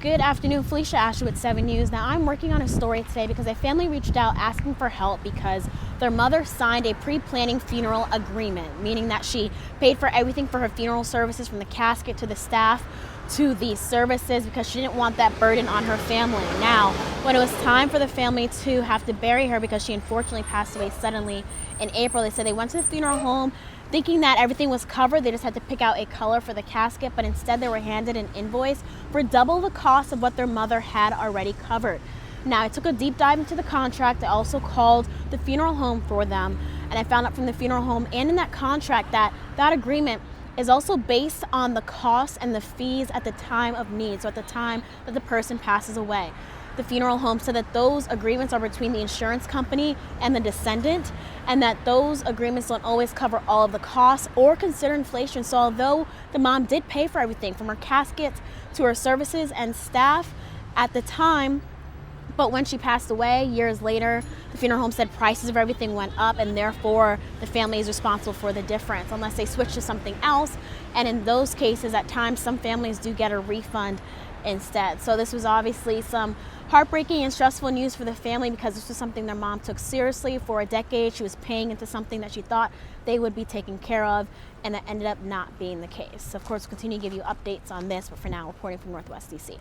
Good afternoon, Felicia Asher with 7 News. Now, I'm working on a story today because a family reached out asking for help because their mother signed a pre-planning funeral agreement, meaning that she paid for everything for her funeral services, from the casket to the staff to the services, because she didn't want that burden on her family. Now, when it was time for the family to have to bury her because she unfortunately passed away suddenly in April, they said they went to the funeral home thinking that everything was covered. They just had to pick out a color for the casket, but instead they were handed an invoice for double the cost of what their mother had already covered. Now, I took a deep dive into the contract. I also called the funeral home for them, and I found out from the funeral home and in that contract that that agreement is also based on the costs and the fees at the time of need, so at the time that the person passes away. The funeral home said that those agreements are between the insurance company and the descendant, and that those agreements don't always cover all of the costs or consider inflation. So although the mom did pay for everything from her caskets to her services and staff at the time, but when she passed away years later, the funeral home said prices of everything went up, and therefore the family is responsible for the difference unless they switch to something else. And in those cases, at times, some families do get a refund instead. So this was obviously some heartbreaking and stressful news for the family, because this was something their mom took seriously. For a decade, she was paying into something that she thought they would be taken care of, and that ended up not being the case. Of course, we'll continue to give you updates on this, but for now, reporting from Northwest DC.